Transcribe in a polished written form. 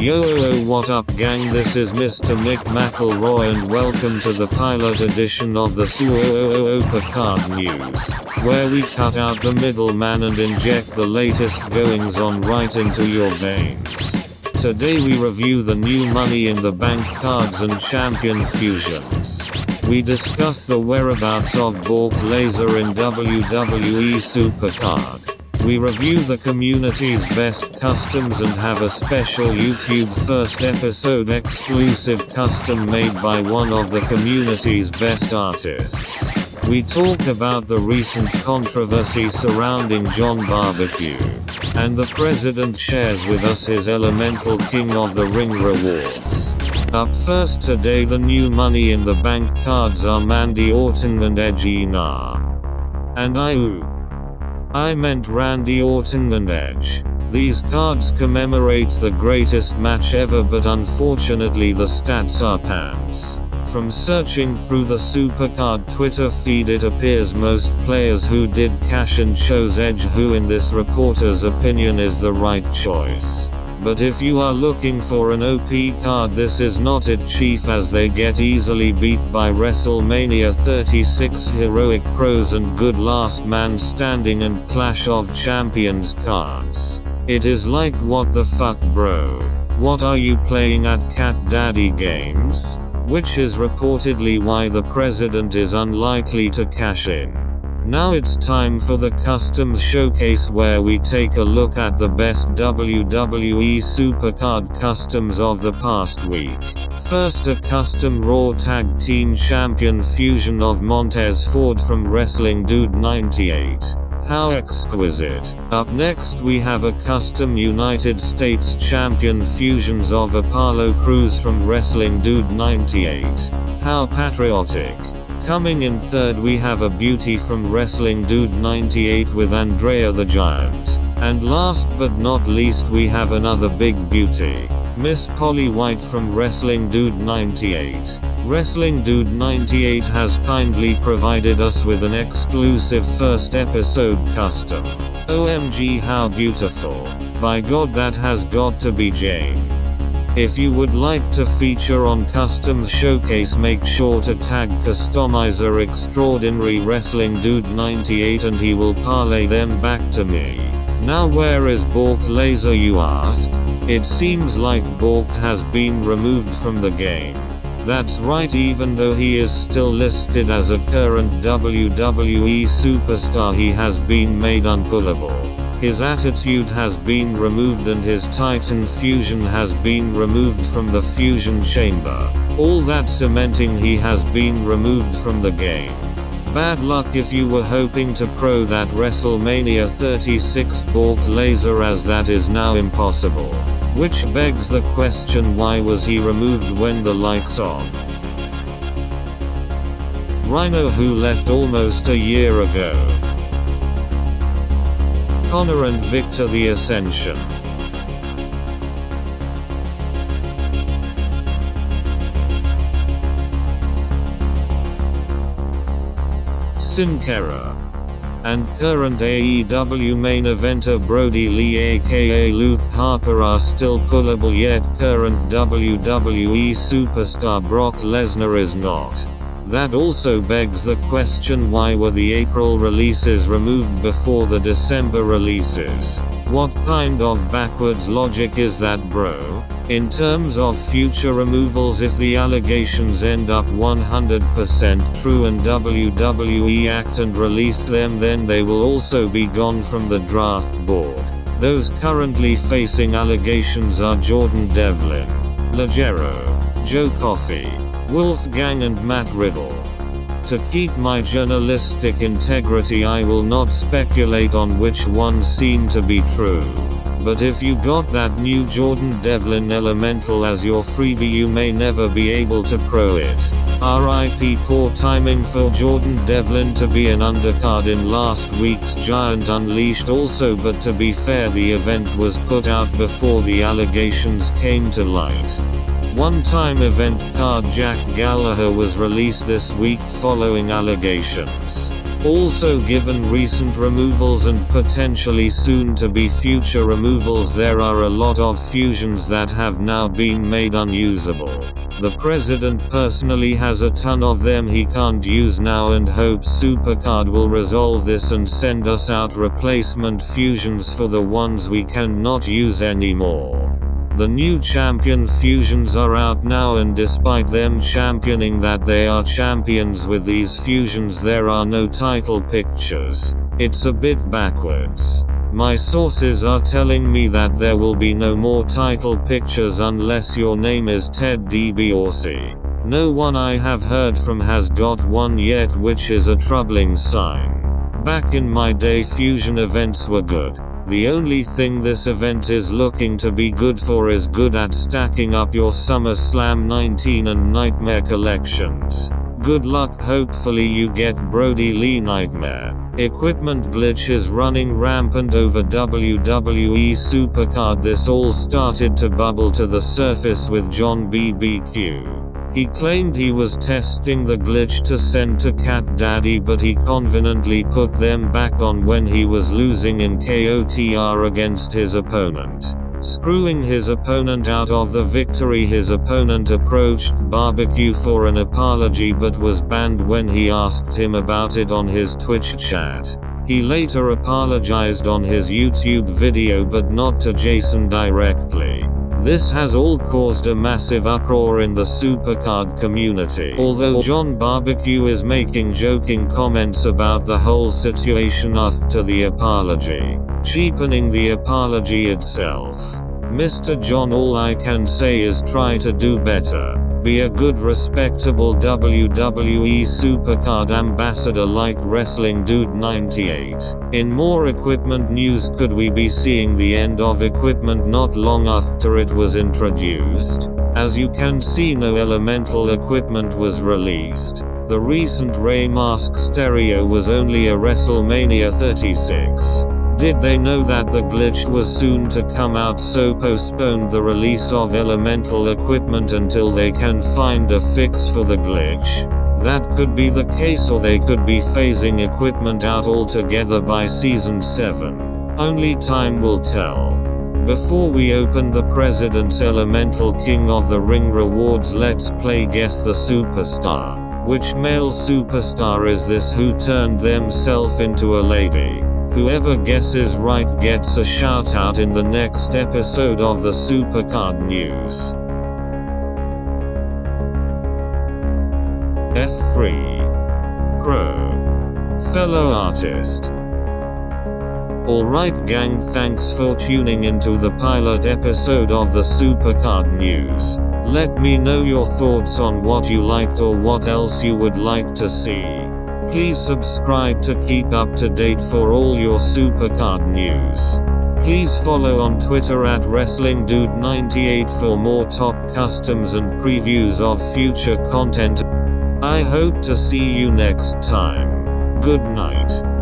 Yo, what up gang, this is Mr. Mick McElroy and welcome to the pilot edition of the SuperCard news, where we cut out the middleman and inject the latest goings on right into your veins. Today we review the new Money in the Bank cards and champion fusions. We discuss the whereabouts of Bork Lesnar in WWE SuperCard. We review the community's best customs and have a special YouTube first episode exclusive custom made by one of the community's best artists. We talk about the recent controversy surrounding Jon BBQ, and the president shares with us his Elemental King of the Ring rewards. Up first today, the new Money in the Bank cards are Mandy Orton and Edge. And I meant Randy Orton and Edge. These cards commemorate the greatest match ever, but unfortunately the stats are pants. From searching through the SuperCard Twitter feed, it appears most players who did cash and chose Edge, who in this reporter's opinion is the right choice. But if you are looking for an OP card, this is not it, chief, as they get easily beat by WrestleMania 36 Heroic Pros and Good Last Man Standing and Clash of Champions cards. It is like, what the fuck bro? What are you playing at Cat Daddy Games? Which is reportedly why the president is unlikely to cash in. Now it's time for the Customs Showcase, where we take a look at the best WWE SuperCard customs of the past week. First, a custom Raw Tag Team Champion fusion of Montez Ford from Wrestling Dude 98. How exquisite. Up next we have a custom United States Champion fusions of Apollo Crews from Wrestling Dude 98. How patriotic. Coming in third, we have a beauty from Wrestling Dude 98 with Andrea the Giant. And last but not least, we have another big beauty, Miss Polly White from Wrestling Dude 98. Wrestling Dude 98 has kindly provided us with an exclusive first episode custom. OMG, how beautiful. By God, that has got to be Jane. If you would like to feature on Customs Showcase, make sure to tag Customizer Extraordinary Wrestling Dude 98 and he will parlay them back to me. Now where is Bork Lesnar, you ask? It seems like Bork has been removed from the game. That's right, even though he is still listed as a current WWE superstar, he has been made unpullable. His attitude has been removed and his Titan fusion has been removed from the fusion chamber. All that cementing he has been removed from the game. Bad luck if you were hoping to pro that WrestleMania 36 Bork Lesnar, as that is now impossible. Which begs the question, why was he removed when the likes of Rhino, who left almost a year ago, Connor and Victor the Ascension, Sin Cara, and current AEW main eventer Brody Lee aka Luke Harper are still pullable, yet current WWE superstar Brock Lesnar is not. That also begs the question, why were the April releases removed before the December releases? What kind of backwards logic is that, bro? In terms of future removals, if the allegations end up 100% true and WWE act and release them, then they will also be gone from the draft board. Those currently facing allegations are Jordan Devlin, Ligero, Joe Coffey, Wolfgang and Matt Riddle. To keep my journalistic integrity, I will not speculate on which ones seem to be true. But if you got that new Jordan Devlin Elemental as your freebie, you may never be able to pro it. RIP, poor timing for Jordan Devlin to be an undercard in last week's Giant Unleashed also, but to be fair, the event was put out before the allegations came to light. One-time event card Jack Gallagher was released this week following allegations. Also, given recent removals and potentially soon to be future removals, there are a lot of fusions that have now been made unusable. The president personally has a ton of them he can't use now and hopes SuperCard will resolve this and send us out replacement fusions for the ones we cannot use anymore. The new champion fusions are out now, and despite them championing that they are champions with these fusions, there are no title pictures. It's a bit backwards. My sources are telling me that there will be no more title pictures unless your name is Ted DiBiase. No one I have heard from has got one yet, which is a troubling sign. Back in my day, fusion events were good. The only thing this event is looking to be good for is good at stacking up your SummerSlam 19 and Nightmare collections. Good luck, hopefully you get Brody Lee Nightmare. Equipment glitch is running rampant over WWE SuperCard. This all started to bubble to the surface with Jon BBQ. He claimed he was testing the glitch to send to Cat Daddy, but he conveniently put them back on when he was losing in KOTR against his opponent. Screwing his opponent out of the victory, his opponent approached BBQ for an apology but was banned when he asked him about it on his Twitch chat. He later apologized on his YouTube video but not to Jason directly. This has all caused a massive uproar in the SuperCard community. Although Jon BBQ is making joking comments about the whole situation after the apology, cheapening the apology itself. Mr. Jon, all I can say is try to do better. Be a good, respectable WWE SuperCard ambassador like Wrestling Dude 98. In more equipment news, could we be seeing the end of equipment not long after it was introduced? As you can see, no elemental equipment was released. The recent Rey Mask stereo was only a WrestleMania 36. Did they know that the glitch was soon to come out, so postponed the release of elemental equipment until they can find a fix for the glitch? That could be the case, or they could be phasing equipment out altogether by Season 7. Only time will tell. Before we open the President's Elemental King of the Ring rewards, let's play Guess the Superstar. Which male superstar is this who turned themself into a lady? Whoever guesses right gets a shout out in the next episode of the SuperCard news. F3. Crow. Fellow artist. Alright gang, thanks for tuning into the pilot episode of the SuperCard news. Let me know your thoughts on what you liked or what else you would like to see. Please subscribe to keep up to date for all your SuperCard news. Please follow on Twitter at WrestlingDude98 for more top customs and previews of future content. I hope to see you next time. Good night.